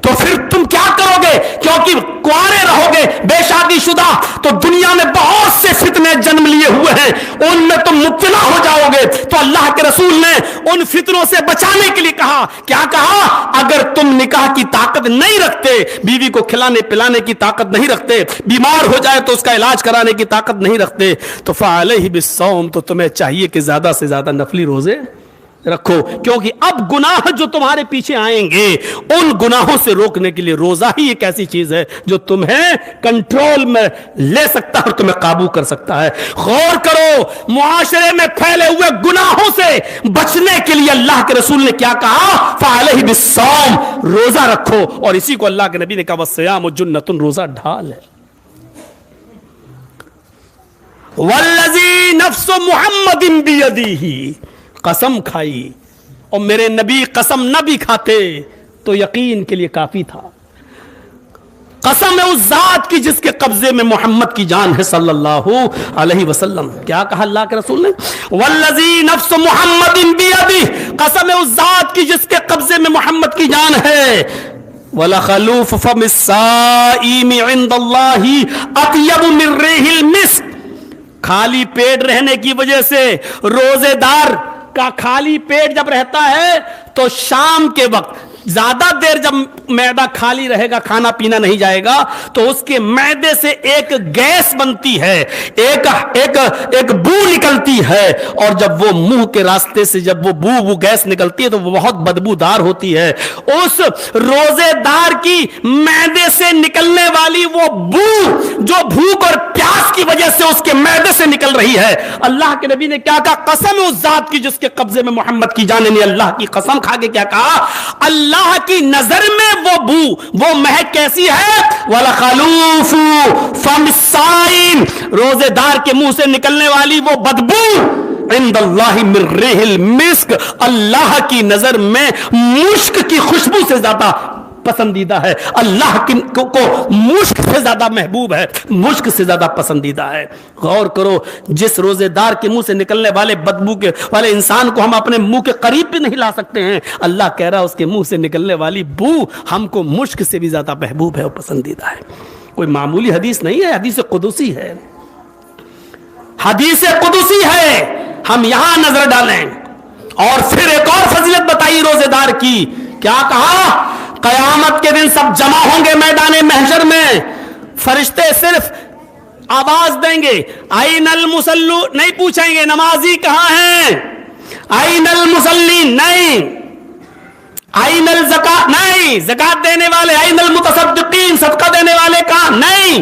تو پھر تم کیا کرو گے؟ کیونکہ کنوارے رہو گے بے شادی شدہ تو دنیا میں بہت سے فتنے جنم لیے ہوئے ہیں، ان میں تم مبتلا ہو جاؤ گے۔ تو اللہ کے رسول نے ان فتنوں سے بچانے کے لیے کہا، کیا کہا؟ اگر تم نکاح کی طاقت نہیں رکھتے، بیوی کو کھلانے پلانے کی طاقت نہیں رکھتے، بیمار ہو جائے تو اس کا علاج کرانے کی طاقت نہیں رکھتے، تو فعلیہ بالصوم، تو تمہیں چاہیے کہ زیادہ سے زیادہ نفلی روزے رکھو، کیونکہ اب گناہ جو تمہارے پیچھے آئیں گے ان گناہوں سے روکنے کے لیے روزہ ہی ایک ایسی چیز ہے جو تمہیں کنٹرول میں لے سکتا ہے اور تمہیں قابو کر سکتا ہے۔ غور کرو، معاشرے میں پھیلے ہوئے گناہوں سے بچنے کے لیے اللہ کے رسول نے کیا کہا؟ فعلیہ بالصوم، روزہ رکھو، اور اسی کو اللہ کے نبی نے کہا والصیام جنۃ، روزہ ڈھال ہے۔ والذی نفس محمد بیدہ، قسم کھائی، اور میرے نبی قسم نہ بھی کھاتے تو یقین کے لیے کافی تھا۔ قسم ہے اس ذات کی جس کے قبضے میں محمد کی جان ہے صلی اللہ علیہ وسلم۔ کیا کہا اللہ کے رسول نے؟ والذی نفس محمد بیدہ، قسم ہے اس ذات کی جس کے قبضے میں محمد کی جان ہے، وَلَخَلُوفُ فَمِ الصَّائِمِ عِندَ اللَّهِ أَطْيَبُ مِن رِّيحِ الْمِسْكِ، خالی پیٹ رہنے کی وجہ سے روزے دار کا خالی پیٹ جب رہتا ہے تو شام کے وقت زیادہ دیر جب معدہ خالی رہے گا، کھانا پینا نہیں جائے گا، تو اس کے معدے سے ایک گیس بنتی ہے، ایک بو نکلتی ہے، اور جب وہ منہ کے راستے سے جب وہ گیس نکلتی ہے تو وہ بہت بدبودار ہوتی ہے۔ اس روزے دار کی معدے سے نکلنے والی وہ بو جو بھوک اور پیاس کی وجہ سے اس کے معدے سے نکل رہی ہے، اللہ کے نبی نے کیا کہا؟ قسم اس ذات کی جس کے قبضے میں محمد کی جان نے، اللہ کی قسم کھا کے کیا کہا؟ اللہ کی نظر میں وہ بو، وہ مہک کیسی ہے؟ وَلَخَلُوفُ فَمِ الصَّائِمِ، روزے دار کے منہ سے نکلنے والی وہ بدبو عند اللہ من ریح المسک، اللہ کی نظر میں مشک کی خوشبو سے زیادہ پسندیدہ ہے، اللہ کو مشک سے زیادہ محبوب ہے، مشک سے زیادہ پسندیدہ ہے۔ غور کرو، جس روزے دار کے منہ سے نکلنے والے بدبو کے والے انسان کو ہم اپنے منہ کے قریب بھی نہیں لا سکتے ہیں، اللہ کہہ رہا ہے اس کے منہ سے نکلنے والی بو ہم کو مشک سے بھی زیادہ محبوب ہے اور پسندیدہ ہے۔ کوئی معمولی حدیث نہیں ہے، حدیث قدسی ہے، حدیث قدسی ہے، ہم یہاں نظر ڈالیں۔ اور پھر ایک اور فضیلت بتائی روزے دار کی، کیا کہا؟ قیامت کے دن سب جمع ہوں گے میدان محشر میں، فرشتے صرف آواز دیں گے، آئین المصلو، نہیں پوچھیں گے نمازی کہاں ہیں، آئین المصلین نہیں، آئین الزکاۃ نہیں، زکات دینے والے، آئین المتصدقین، صدقہ دینے والے کہاں نہیں،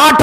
8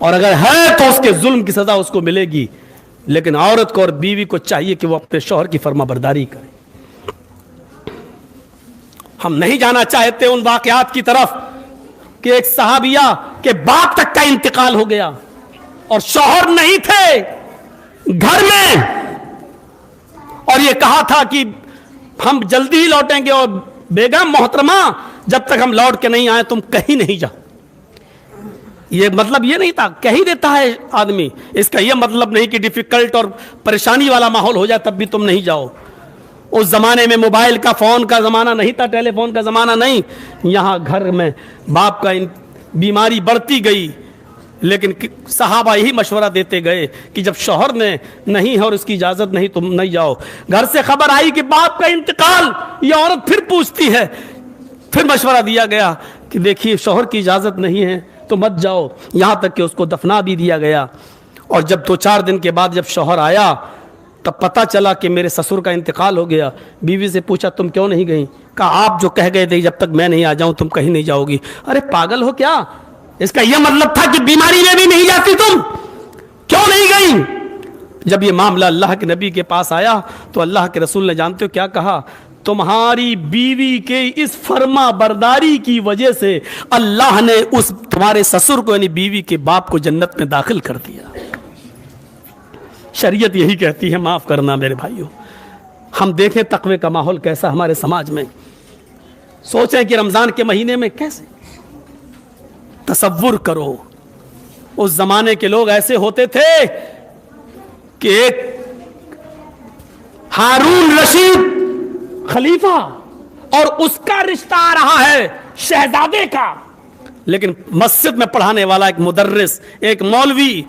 اور اگر ہے تو اس کے ظلم کی سزا اس کو ملے گی. لیکن عورت کو اور بیوی کو چاہیے کہ وہ اپنے شوہر کی فرما برداری کرے. ہم نہیں جانا چاہتے ان واقعات کی طرف کہ ایک صحابیہ کے باپ تک کا انتقال ہو گیا اور شوہر نہیں تھے گھر میں, اور یہ کہا تھا کہ ہم جلدی ہی لوٹیں گے, اور بیگم محترمہ جب تک ہم لوٹ کے نہیں آئے تم کہیں نہیں جاؤ. یہ مطلب یہ نہیں تھا, کہہ ہی دیتا ہے آدمی, اس کا یہ مطلب نہیں کہ ڈیفیکلٹ اور پریشانی والا ماحول ہو جائے تب بھی تم نہیں جاؤ. اس زمانے میں موبائل کا فون کا زمانہ نہیں تھا, ٹیلی فون کا زمانہ نہیں. یہاں گھر میں باپ کا بیماری بڑھتی گئی, لیکن صحابہ یہی مشورہ دیتے گئے کہ جب شوہر نے نہیں ہے اور اس کی اجازت نہیں تم نہیں جاؤ. گھر سے خبر آئی کہ باپ کا انتقال, یہ عورت پھر پوچھتی ہے, پھر مشورہ دیا گیا کہ دیکھیے شوہر کی اجازت نہیں ہے تو مت جاؤ, یہاں تک کہ اس کو دفنا بھی دیا گیا. اور جب 2-4 دن کے بعد جب شوہر آیا تب پتہ چلا کہ میرے سسر کا انتقال ہو گیا. بیوی سے پوچھا تم کیوں نہیں گئی؟ کہا آپ جو کہہ گئے تھے جب تک میں نہیں آ جاؤں تم کہیں نہیں جاؤ گی. ارے پاگل ہو کیا؟ اس کا یہ مطلب تھا کہ بیماری میں بھی نہیں جاتی تم, کیوں نہیں گئی؟ جب یہ معاملہ اللہ کے نبی کے پاس آیا تو اللہ کے رسول نے جانتے ہو کیا کہا؟ تمہاری بیوی کے اس فرما برداری کی وجہ سے اللہ نے اس تمہارے سسر کو یعنی بیوی کے باپ کو جنت میں داخل کر دیا. شریعت یہی کہتی ہے. معاف کرنا میرے بھائیوں, ہم دیکھیں تقوی کا ماحول کیسا ہمارے سماج میں. سوچیں کہ رمضان کے مہینے میں کیسے, تصور کرو اس زمانے کے لوگ ایسے ہوتے تھے کہ ایک ہارون رشید خلیفہ اور اس کا رشتہ آ رہا ہے شہزادے کا, لیکن مسجد میں پڑھانے والا ایک مدرس, ایک مولوی,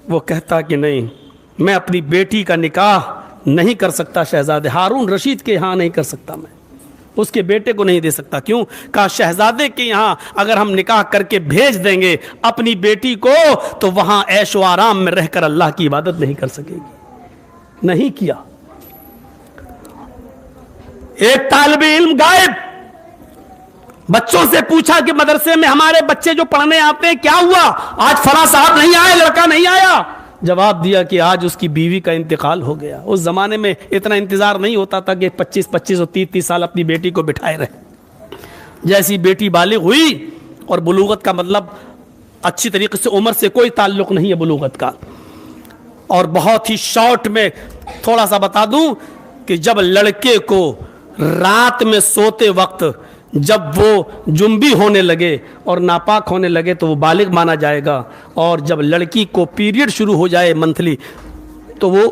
وہ کہتا کہ نہیں میں اپنی بیٹی کا نکاح نہیں کر سکتا شہزادے ہارون رشید کے یہاں نہیں کر سکتا, میں اس کے بیٹے کو نہیں دے سکتا. کیوں؟ کہا شہزادے کے یہاں اگر ہم نکاح کر کے بھیج دیں گے اپنی بیٹی کو تو وہاں عیش و آرام میں رہ کر اللہ کی عبادت نہیں کر سکے گی. نہیں کیا. ایک طالب علم غائب, بچوں سے پوچھا کہ مدرسے میں ہمارے بچے جو پڑھنے آتے ہیں کیا ہوا, آج فلاں صاحب نہیں آئے, لڑکا نہیں آیا. جواب دیا کہ آج اس کی بیوی کا انتقال ہو گیا. اس زمانے میں اتنا انتظار نہیں ہوتا تھا کہ 25 اور 30 سال اپنی بیٹی کو بٹھائے رہے. جیسی بیٹی بالغ ہوئی, اور بلوغت کا مطلب اچھی طریقے سے عمر سے کوئی تعلق نہیں ہے بلوغت کا, اور بہت ہی شارٹ میں تھوڑا سا بتا دوں کہ جب لڑکے کو رات میں سوتے وقت جب وہ جنبی ہونے لگے اور ناپاک ہونے لگے تو وہ بالغ مانا جائے گا, اور جب لڑکی کو پیریڈ شروع ہو جائے منتھلی تو وہ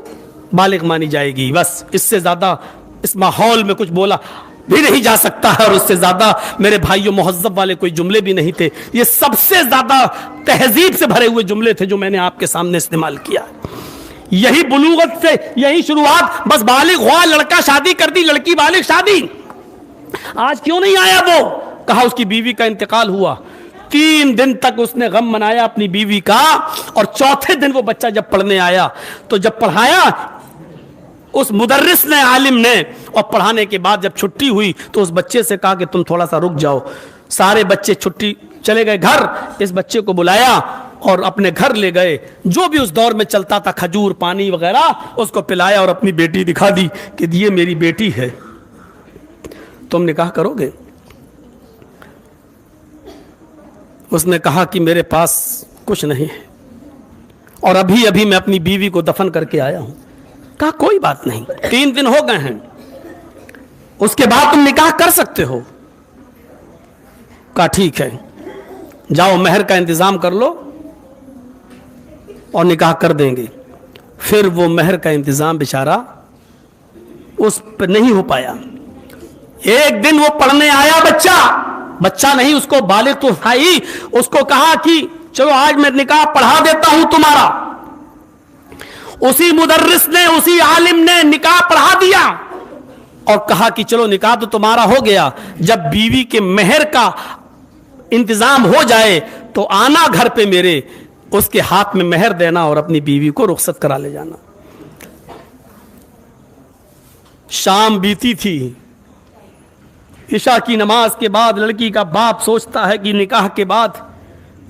بالغ مانی جائے گی. بس اس سے زیادہ اس ماحول میں کچھ بولا بھی نہیں جا سکتا ہے, اور اس سے زیادہ میرے بھائیوں مہذب والے کوئی جملے بھی نہیں تھے. یہ سب سے زیادہ تہذیب سے بھرے ہوئے جملے تھے جو میں نے آپ کے سامنے استعمال کیا. یہی بلوغت سے یہی شروعات, بس بالغ ہوا لڑکا شادی کر دی, لڑکی بالغ شادی. آج کیوں نہیں آیا وہ؟ کہا اس کی بیوی کا انتقال ہوا. 3 دن تک اس نے غم منایا اپنی بیوی کا, اور چوتھے دن وہ بچہ جب پڑھنے آیا تو جب پڑھایا اس مدرس نے, عالم نے, اور پڑھانے کے بعد جب چھٹی ہوئی تو اس بچے سے کہا کہ تم تھوڑا سا رک جاؤ. سارے بچے چھٹی چلے گئے گھر, اس بچے کو بلایا اور اپنے گھر لے گئے. جو بھی اس دور میں چلتا تھا کھجور پانی وغیرہ اس کو پلایا اور اپنی بیٹی دکھا دی کہ یہ میری بیٹی ہے, تم نکاح کرو گے؟ اس نے کہا کہ میرے پاس کچھ نہیں ہے اور ابھی میں اپنی بیوی کو دفن کر کے آیا ہوں. کہا کوئی بات نہیں, 3 دن ہو گئے ہیں, اس کے بعد تم نکاح کر سکتے ہو. کہا ٹھیک ہے, جاؤ مہر کا انتظام کر لو اور نکاح کر دیں گے. پھر وہ مہر کا انتظام بیچارہ اس پہ نہیں ہو پایا. ایک دن وہ پڑھنے آیا بچہ نہیں, اس کو بالغ تو تھا ہی, اس کو کہا کہ چلو آج میں نکاح پڑھا دیتا ہوں تمہارا. اسی مدرس نے, اسی عالم نے نکاح پڑھا دیا اور کہا کہ چلو نکاح تو تمہارا ہو گیا, جب بیوی کے مہر کا انتظام ہو جائے تو آنا گھر پہ میرے, اس کے ہاتھ میں مہر دینا اور اپنی بیوی کو رخصت کرا لے جانا. شام بیتی تھی, عشاء کی نماز کے بعد لڑکی کا باپ سوچتا ہے کہ نکاح کے بعد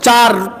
4,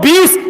20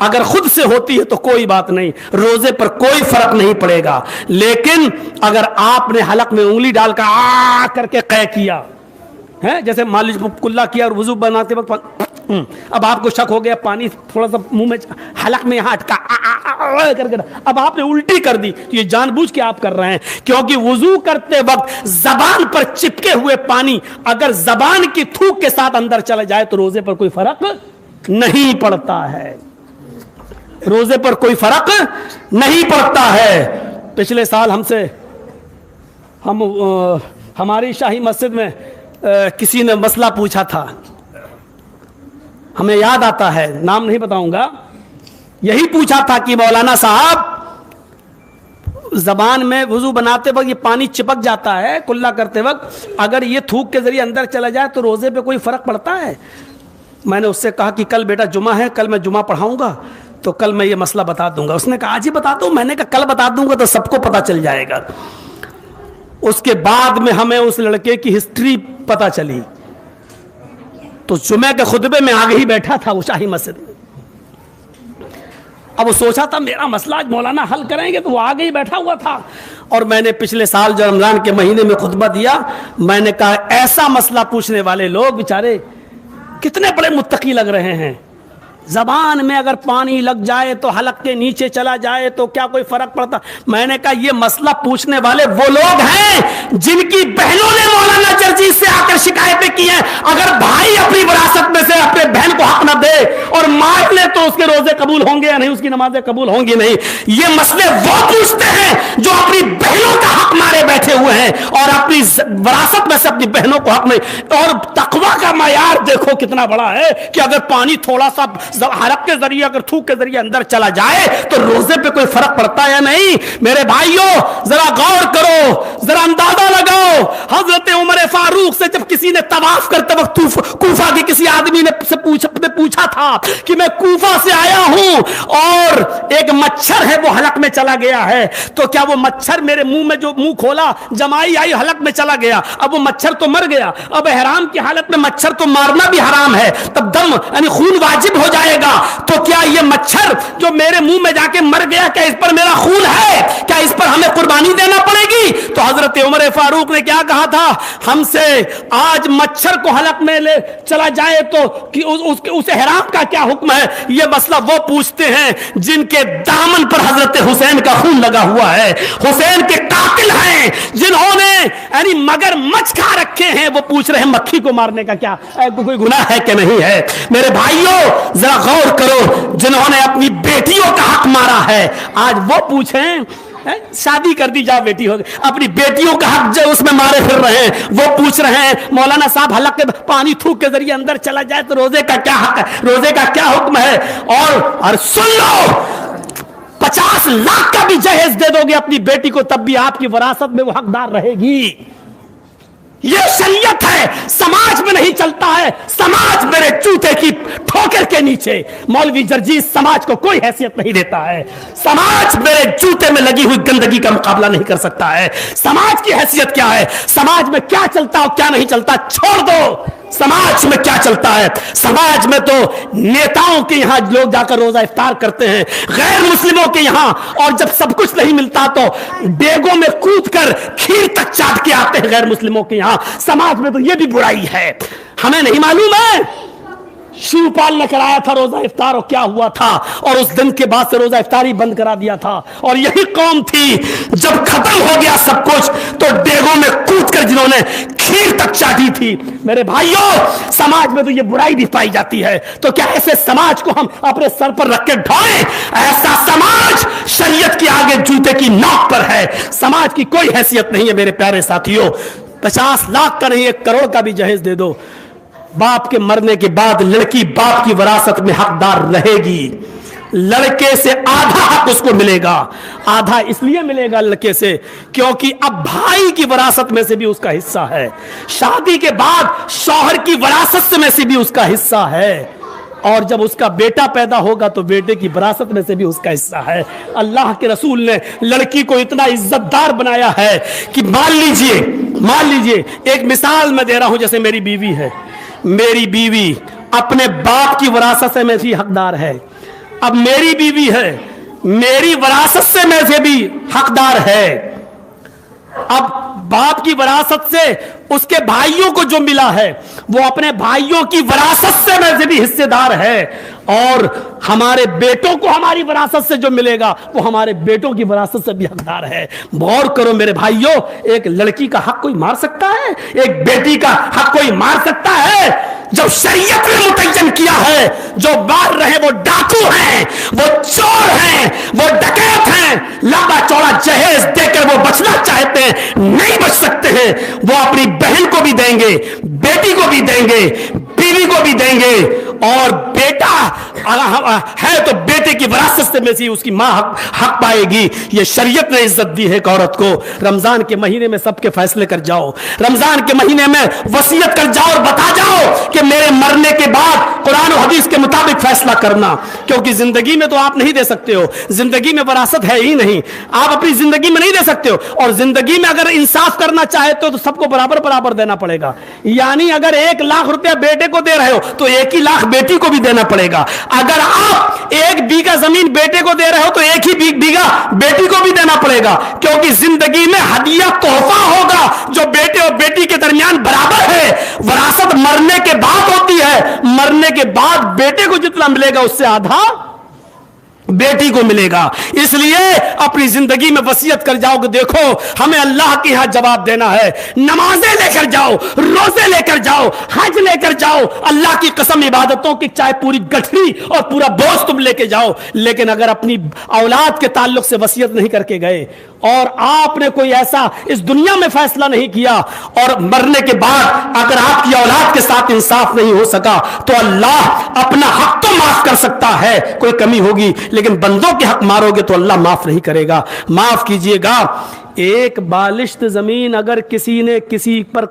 اگر خود سے ہوتی ہے تو کوئی بات نہیں, روزے پر کوئی فرق نہیں پڑے گا. لیکن اگر آپ نے حلق میں انگلی ڈال کر آ کر کے قے کیا ہے, جیسے مان لیجیے کلا کیا اور وضو بناتے وقت اب آپ کو شک ہو گیا پانی تھوڑا سا منہ میں حلق میں یہاں اٹکا کر کے, اب آپ نے الٹی کر دی, تو یہ جان بوجھ کے آپ کر رہے ہیں, کیونکہ وضو کرتے وقت زبان پر چپکے ہوئے پانی اگر زبان کی تھوک کے ساتھ اندر چلا جائے تو روزے پر کوئی فرق نہیں پڑتا ہے, روزے پر کوئی فرق نہیں پڑتا ہے. پچھلے سال ہماری شاہی مسجد میں کسی نے مسئلہ پوچھا تھا, ہمیں یاد آتا ہے, نام نہیں بتاؤں گا, یہی پوچھا تھا کہ مولانا صاحب زبان میں وضو بناتے وقت یہ پانی چپک جاتا ہے, کلا کرتے وقت اگر یہ تھوک کے ذریعے اندر چلا جائے تو روزے پہ کوئی فرق پڑتا ہے؟ میں نے اس سے کہا کہ کل بیٹا جمعہ ہے, کل میں جمعہ پڑھاؤں گا تو کل میں یہ مسئلہ بتا دوں گا. اس نے کہا آج ہی بتا دوں. میں نے کہا کل بتا دوں گا تو سب کو پتا چل جائے گا. اس کے بعد میں ہمیں اس لڑکے کی ہسٹری پتا چلی, تو جمعہ کے خطبے میں آگے ہی بیٹھا تھا وہ شاہی مسجد میں. اب وہ سوچا تھا میرا مسئلہ آج مولانا حل کریں گے, تو وہ آگے ہی بیٹھا ہوا تھا. اور میں نے پچھلے سال جو رمضان کے مہینے میں خطبہ دیا, میں نے کہا ایسا مسئلہ پوچھنے والے لوگ بیچارے کتنے بڑے متقی لگ رہے ہیں. زبان میں اگر پانی لگ جائے تو حلق کے نیچے چلا جائے تو کیا کوئی فرق پڑتا؟ میں نے کہا یہ مسئلہ پوچھنے والے وہ لوگ ہیں جن کی بہنوں نے مولانا جرجیز سے آ کر شکایتیں کی ہیں. اگر بھائی اپنی وراثت میں سے اپنے بہن کو حق نہ دے اور مار لے تو اس کے روزے قبول ہوں گے یا نہیں, اس کی نمازیں قبول ہوں گی نہیں. یہ مسئلے وہ پوچھتے ہیں جو اپنی بہنوں کا حق مارے بیٹھے ہوئے ہیں اور اپنی وراثت میں سے اپنی بہنوں کو حق نہیں. اور تقوی کا معیار دیکھو کتنا بڑا ہے کہ اگر پانی تھوڑا سا حلق کے ذریعے اگر تھوک کے ذریعے اندر چلا جائے تو روزے پہ کوئی فرق پڑتا ہے یا نہیں؟ میرے بھائیوں ذرا غور کرو, ذرا اندازہ لگاؤ. حضرت عمر فاروق سے جب کسی نے طواف کرتے وقت کوفہ کے کسی آدمی نے پوچھا تھا کہ میں کوفہ سے آیا ہوں اور ایک مچھر ہے وہ حلق میں چلا گیا ہے, تو کیا وہ مچھر میرے منہ میں جو منہ کھولا جمائی آئی حلق میں چلا گیا, اب وہ مچھر تو مر گیا, اب احرام کی حالت میں مچھر تو مارنا بھی حرام ہے, تب دم یعنی خون واجب ہو جائے گا, تو کیا یہ مچھر جو میرے منہ میں جا کے مر گیا کیا اس پر میرا خون ہے؟ کیا اس پر ہمیں قربانی دینا پڑے گی؟ تو حضرت عمر فاروق نے کیا کہا تھا, ہم سے آج مچھر کو حلق میں لے چلا جائے تو اس احرام کا کیا حکم ہے؟ یہ مسئلہ وہ پوچھتے ہیں جن کے دامن پر حضرت حسین کا خون لگا ہوا ہے, حسین کے قاتل ہیں, جنہوں نے یعنی مگر مچھ کھا رکھے ہیں, وہ پوچھ رہے ہیں مکھی کو مارنے کا کیا کوئی گناہ ہے کہ نہیں ہے؟ میرے بھائیوں ذرا غور کرو, جنہوں نے اپنی بیٹیوں کا حق مارا ہے آج وہ پوچھیں شادی کر دی جا بیٹی ہو گئی, اپنی بیٹیوں کا حق جو اس میں مارے پھر رہے ہیں, وہ پوچھ رہے ہیں مولانا صاحب حلق کے پانی تھوک کے ذریعے اندر چلا جائے تو روزے کا کیا حق ہے, روزے کا کیا حکم ہے؟ اور سن لو 50 لاکھ کا بھی جہیز دے دو گے اپنی بیٹی کو تب بھی آپ کی وراثت میں وہ حقدار رہے گی. یہ شریعت ہے, سماج میں نہیں چلتا ہے. سماج میرے جوتے کی ٹھوکر کے نیچے, مولوی جرجیز سماج کو کوئی حیثیت نہیں دیتا ہے. سماج میرے جوتے میں لگی ہوئی گندگی کا مقابلہ نہیں کر سکتا ہے. سماج کی حیثیت کیا ہے, سماج میں کیا چلتا اور کیا نہیں چلتا چھوڑ دو. سماج میں کیا چلتا ہے, سماج میں تو نیتاؤں کے یہاں لوگ جا کر روزہ افطار کرتے ہیں, غیر مسلموں کے یہاں, اور جب سب کچھ نہیں ملتا تو ڈیگوں میں کود کر کھیر تک چاٹ کے آتے ہیں غیر مسلموں کے یہاں. سماج میں تو یہ بھی برائی ہے. ہمیں نہیں معلوم ہے شیو پال نے کرایا تھا روزہ افطار اور کیا ہوا تھا, اور اس دن کے بعد سے روزہ افطاری بند کرا دیا تھا. اور یہی قوم تھی جب ختم ہو گیا سب کچھ تو ڈیگوں میں کود کر جنہوں نے کھیر تک چاٹی تھی. میرے بھائیوں سماج میں تو یہ برائی بھی پائی جاتی ہے, تو کیا ایسے سماج کو ہم اپنے سر پر رکھ کے ڈھوئیں؟ ایسا سماج شریعت کے آگے جوتے کی نوک پر ہے. سماج کی کوئی حیثیت نہیں ہے میرے پیارے ساتھیوں. 50 لاکھ کا نہیں 1 کروڑ کا بھی جہیز دے دو, باپ کے مرنے کے بعد لڑکی باپ کی وراثت میں حقدار رہے گی. لڑکے سے آدھا حق اس کو ملے گا. آدھا اس لیے ملے گا لڑکے سے کیونکہ اب بھائی کی وراثت میں سے بھی اس کا حصہ ہے, شادی کے بعد شوہر کی وراثت میں سے بھی اس کا حصہ ہے, اور جب اس کا بیٹا پیدا ہوگا تو بیٹے کی وراثت میں سے بھی اس کا حصہ ہے. اللہ کے رسول نے لڑکی کو اتنا عزت دار بنایا ہے کہ مان لیجئے ایک مثال میں دے رہا ہوں, جیسے میری بیوی ہے, میری بیوی اپنے باپ کی وراثت میں بھی حقدار ہے, اب میری بیوی ہے, میری وراثت سے میں سے بھی حقدار ہے. اب باپ کی وراثت سے اس کے بھائیوں کو جو ملا ہے وہ اپنے بھائیوں کی وراثت سے میں سے بھی حصے دار ہے, اور ہمارے بیٹوں کو ہماری وراثت سے جو ملے گا وہ ہمارے بیٹوں کی وراثت سے بھی حقدار ہے. غور کرو میرے بھائیوں, ایک لڑکی کا حق کوئی مار سکتا ہے؟ ایک بیٹی کا حق کوئی مار سکتا ہے؟ جو شریعت نے متعین کیا ہے, جو مار رہے وہ ڈاکو ہیں, وہ چور ہیں, وہ ڈکیت ہیں, لمبا چوڑا جہیز دے کر وہ بچنا چاہتے ہیں, نہیں بچ سکتے ہیں. وہ اپنی بہن کو بھی دیں گے, بیٹی کو بھی دیں گے, بیوی کو بھی دیں گے, اور بیٹا ہے تو بیٹے کی وراثت سے میں سے اس کی ماں حق پائے گی. یہ شریعت نے عزت دی ہے ایک عورت کو. رمضان کے مہینے میں سب کے فیصلے کر جاؤ, رمضان کے مہینے میں وصیت کر جاؤ اور بتا جاؤ کہ میرے مرنے کے بعد قرآن و حدیث کے مطابق فیصلہ کرنا, کیونکہ زندگی میں تو آپ نہیں دے سکتے ہو, زندگی میں وراثت ہے ہی نہیں, آپ اپنی زندگی میں نہیں دے سکتے ہو, اور زندگی میں اگر انصاف کرنا چاہتے ہو تو سب کو برابر برابر دینا پڑے گا. یعنی اگر 1 لاکھ روپیہ بیٹے کو دے رہے ہو تو 1 ہی لاکھ بیٹی کو بھی دینا پڑے گا. اگر آپ 1 بیگھہ زمین بیٹے کو دے رہے ہو تو 1 ہی بیگھہ بیٹی کو بھی دینا پڑے گا, کیونکہ زندگی میں ہدیہ تحفہ ہوگا جو بیٹے اور بیٹی کے درمیان برابر ہے. وراثت مرنے کے بعد ہوتی ہے, مرنے کے بعد بیٹے کو جتنا ملے گا اس سے آدھا بیٹی کو ملے گا. اس لیے اپنی زندگی میں وصیت کر جاؤ کہ دیکھو ہمیں اللہ کے ہاں جواب دینا ہے, نمازیں لے کر جاؤ, روزے لے کر جاؤ, حج لے کر جاؤ, اللہ کی قسم عبادتوں کی چاہے پوری گٹھری اور پورا بوجھ تم لے کے جاؤ, لیکن اگر اپنی اولاد کے تعلق سے وصیت نہیں کر کے گئے اور آپ نے کوئی ایسا اس دنیا میں فیصلہ نہیں کیا اور مرنے کے بعد اگر آپ کی اولاد کے ساتھ انصاف نہیں ہو سکا تو اللہ اپنا حق تو معاف کر سکتا ہے, کوئی کمی ہوگی, لیکن بندوں کے حق مارو گے تو اللہ معاف نہیں کرے گا. معاف کیجئے گا, 1 بالشت زمین اگر کسی نے کسی پر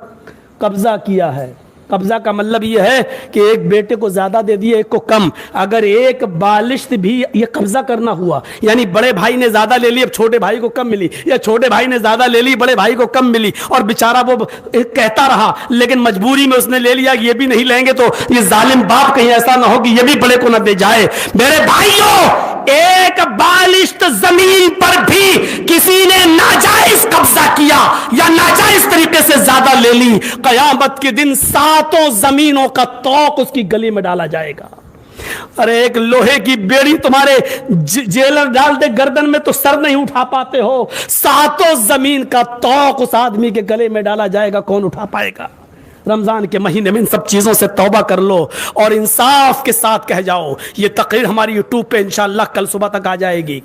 قبضہ کیا ہے, قبضہ کا مطلب یہ ہے کہ ایک بیٹے کو زیادہ دے دیا, ایک کو کم. اگر 1 بالشت بھی یہ قبضہ کرنا ہوا, یعنی بڑے بھائی نے زیادہ لے لی اب چھوٹے بھائی کو کم ملی, یا چھوٹے بھائی نے زیادہ لے لی بڑے بھائی کو کم ملی, اور بیچارہ وہ کہتا رہا لیکن مجبوری میں اس نے لے لیا, یہ بھی نہیں لیں گے تو یہ ظالم باپ کہیں ایسا نہ ہو کہ یہ بھی بڑے کو نہ دے جائے. میرے بھائیوں, 1 بالشت زمین پر بھی کسی نے ناجائز قبضہ کیا یا ناجائز طریقے سے زیادہ لے لی, قیامت کے دن 7 زمینوں کا توق اس کی گلی میں ڈالا جائے گا. ارے ایک لوہے کی بیڑی تمہارے جیلر ڈال دے گردن میں تو سر نہیں اٹھا پاتے ہو, 7 زمین کا توق اس آدمی کے گلے میں ڈالا جائے گا, کون اٹھا پائے گا؟ رمضان کے مہینے میں ان سب چیزوں سے توبہ کر لو اور انصاف کے ساتھ کہہ جاؤ. یہ تقریر ہماری یوٹیوب پہ انشاءاللہ کل صبح تک آ جائے گی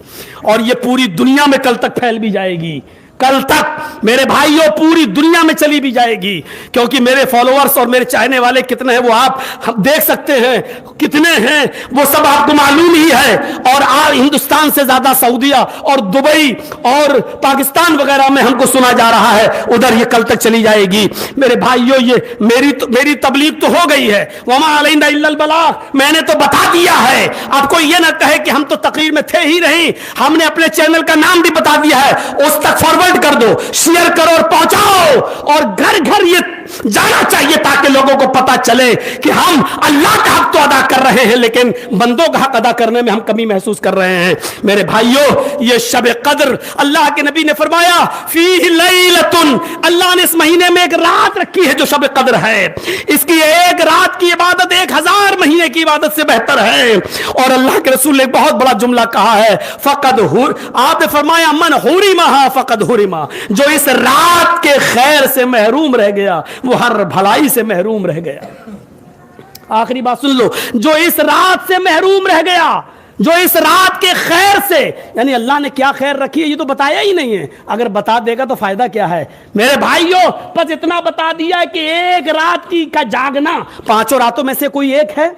اور یہ پوری دنیا میں کل تک پھیل بھی جائے گی. کل تک میرے بھائیوں پوری دنیا میں چلی بھی جائے گی, کیونکہ میرے فالوورز اور میرے چاہنے والے کتنے ہیں وہ آپ دیکھ سکتے ہیں, کتنے ہیں وہ سب آپ کو معلوم ہی ہے. اور ہندوستان سے زیادہ سعودیہ اور دبئی اور پاکستان وغیرہ میں ہم کو سنا جا رہا ہے, ادھر یہ کل تک چلی جائے گی. میرے بھائیوں یہ میری تبلیغ تو ہو گئی ہے, وما علینا الا البلاغ, میں نے تو بتا دیا ہے. آپ کو یہ نہ کہے کہ ہم تو تقریر میں تھے ہی نہیں, ہم نے اپنے چینل کا نام بھی بتا دیا ہے, اس تک فارورڈ کر دو, شیئر کرو اور پہنچاؤ, اور گھر گھر یہ جانا چاہیے تاکہ لوگوں کو پتا چلے کہ ہم اللہ کا حق تو ادا کر رہے ہیں لیکن بندوں کا حق ادا کرنے میں ہم کمی محسوس کر رہے ہیں. میرے بھائیوں, یہ شب قدر اللہ کے نبی نے فرمایا فیہ لیلۃ, اللہ نے اس مہینے میں ایک رات رکھی ہے جو شب قدر ہے. اس کی ایک رات کی عبادت 1000 مہینے کی عبادت سے بہتر ہے. اور اللہ کے رسول نے ایک بہت بڑا جملہ کہا ہے, فقد آپ نے فرمایا من حرمھا فقد حرما, جو اس رات کے خیر سے محروم رہ گیا وہ ہر بھلائی سے محروم رہ گیا. آخری بات سن لو, جو اس رات سے محروم رہ گیا, جو اس رات کے خیر سے, یعنی اللہ نے کیا خیر رکھی ہے یہ تو بتایا ہی نہیں ہے, اگر بتا دے گا تو فائدہ کیا ہے. میرے بھائیوں بس اتنا بتا دیا کہ ایک رات کی کا جاگنا 5 راتوں میں سے کوئی ایک ہے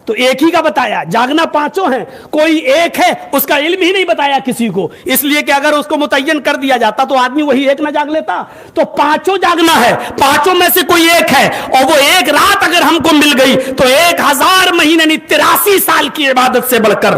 تو ایک ہی کا بتایا, جاگنا 5 ہیں, کوئی ایک ہے اس کا علم ہی نہیں بتایا کسی کو, اس لیے کہ اگر اس کو متعین کر دیا جاتا تو آدمی وہی ایک نہ جاگ لیتا. تو 5 جاگنا ہے, 5 میں سے کوئی ایک ہے, اور وہ ایک رات اگر ہم کو مل گئی تو 1000 مہینے 83 سال کی عبادت سے بڑھ کر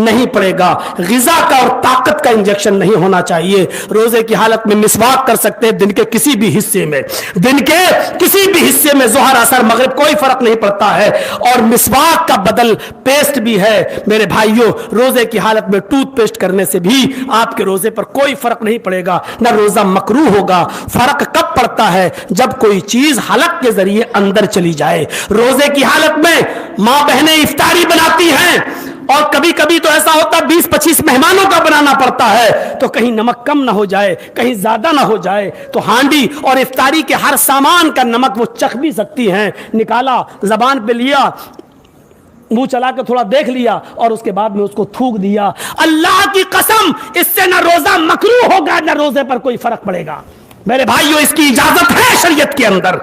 نہیں پڑے گا. غذا کا اور طاقت کا انجیکشن نہیں ہونا چاہیے. روزے کی حالت میں مسواک کر سکتے ہیں دن کے کسی بھی حصے میں, دن کے کسی بھی حصے میں, ظہر اثر مغرب کوئی فرق نہیں پڑتا ہے. اور مسواک کا بدل پیسٹ بھی ہے میرے بھائیوں. روزے کی حالت میں ٹوتھ پیسٹ کرنے سے بھی آپ کے روزے پر کوئی فرق نہیں پڑے گا, نہ روزہ مکروہ ہوگا. فرق کب پڑتا ہے؟ جب کوئی چیز حلق کے ذریعے اندر چلی جائے. روزے کی حالت میں ماں بہنیں افطاری بناتی ہیں اور کبھی کبھی تو ایسا ہوتا 20-25 مہمانوں کا بنانا پڑتا ہے, تو کہیں نمک کم نہ ہو جائے, کہیں زیادہ نہ ہو جائے, تو ہانڈی اور افطاری کے ہر سامان کا نمک وہ چکھ بھی سکتی ہیں. نکالا, زبان پہ لیا, منہ چلا کے تھوڑا دیکھ لیا اور اس کے بعد میں اس کو تھوک دیا. اللہ کی قسم اس سے نہ روزہ مکروہ ہوگا نہ روزے پر کوئی فرق پڑے گا. میرے بھائیوں, اس کی اجازت ہے شریعت کے اندر,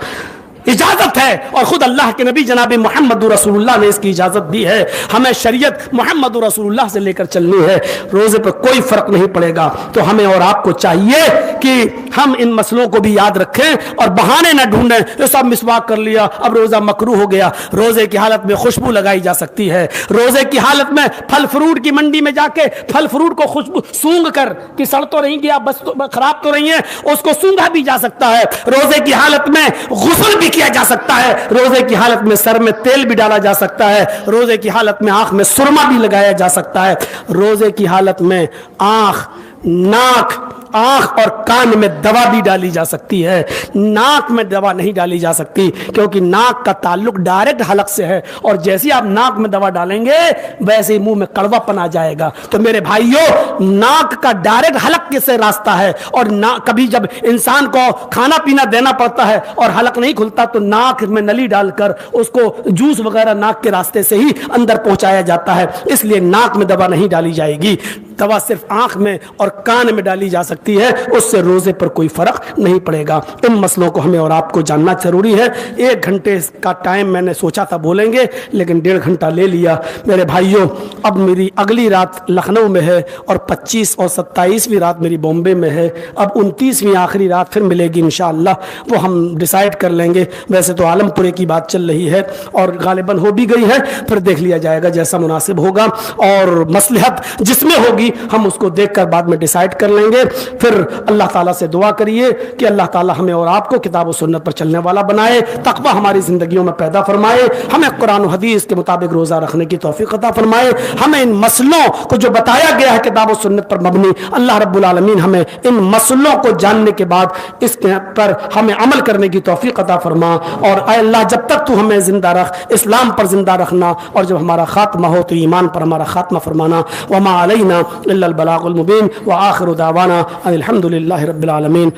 اجازت ہے. اور خود اللہ کے نبی جناب محمد رسول اللہ نے اس کی اجازت دی ہے. ہمیں شریعت محمد رسول اللہ سے لے کر چلنی ہے. روزے پر کوئی فرق نہیں پڑے گا. تو ہمیں اور آپ کو چاہیے کہ ہم ان مسئلوں کو بھی یاد رکھیں اور بہانے نہ ڈھونڈیں. یہ سب مسواک کر لیا, اب روزہ مکروہ ہو گیا. روزے کی حالت میں خوشبو لگائی جا سکتی ہے. روزے کی حالت میں پھل فروٹ کی منڈی میں جا کے پھل فروٹ کو خوشبو سونگ کر کہ سڑ تو نہیں گیا, بس خراب تو نہیں ہے, اس کو سونگا بھی جا سکتا ہے. روزے کی حالت میں غسل بھی کیا جا سکتا ہے. روزے کی حالت میں سر میں تیل بھی ڈالا جا سکتا ہے. روزے کی حالت میں آنکھ میں سرما بھی لگایا جا سکتا ہے. روزے کی حالت میں آنکھ, ناک, آنکھ اور کان میں دوا بھی ڈالی جا سکتی ہے. ناک میں دوا نہیں ڈالی جا سکتی کیونکہ ناک کا تعلق ڈائریکٹ حلق سے ہے, اور جیسے آپ ناک میں دوا ڈالیں گے ویسے ہی منہ میں کڑوا پن آ جائے گا. تو میرے بھائیوں, ناک کا ڈائریکٹ حلق سے راستہ ہے, اور کبھی جب انسان کو کھانا پینا دینا پڑتا ہے اور حلق نہیں کھلتا تو ناک میں نلی ڈال کر اس کو جوس وغیرہ ناک کے راستے سے ہی اندر پہنچایا جاتا ہے. اس لیے ناک میں دوا نہیں ڈالی جائے گی. دوا صرف آنکھ میں اور کان میں ڈالی جا سکتی ہے, اس سے روزے پر کوئی فرق نہیں پڑے گا. ان مسئلوں کو ہمیں اور آپ کو جاننا ضروری ہے. 1 گھنٹے کا ٹائم میں نے سوچا تھا بولیں گے, لیکن 1.5 گھنٹہ لے لیا. میرے بھائیوں, اب میری اگلی رات لکھنؤ میں ہے اور 25 اور 27ویں رات میری بامبے میں ہے. اب 29ویں آخری رات پھر ملے گی انشاءاللہ, وہ ہم ڈیسائیڈ کر لیں گے. ویسے تو عالم پورے کی بات چل رہی ہے اور غالباً ہو بھی گئی ہے, پھر دیکھ لیا جائے گا جیسا مناسب ہوگا, اور مصلحت جس میں ہوگی ہم اس کو دیکھ کر بعد میں ڈیسائیڈ کر لیں گے. پھر اللہ تعالیٰ سے دعا کریے کہ اللہ تعالیٰ ہمیں اور آپ کو کتاب و سنت پر چلنے والا بنائے, تقویٰ ہماری زندگیوں میں پیدا فرمائے, ہمیں قرآن و حدیث کے مطابق روزہ رکھنے کی توفیق عطا فرمائے. ہمیں ان مسئلوں کو جو بتایا گیا ہے کتاب و سنت پر مبنی, اللہ رب العالمین ہمیں ان مسئلوں کو جاننے کے بعد اس پر ہمیں عمل کرنے کی توفیق عطا فرما. اور اے اللہ, جب تک تو ہمیں زندہ رکھ, اسلام پر زندہ رکھنا, اور جب ہمارا خاتمہ ہو تو ایمان پر ہمارا خاتمہ فرمانا. وما علینا الا البلاغ المبین, وآخر دعوانا ان الحمد للہ رب العالمین.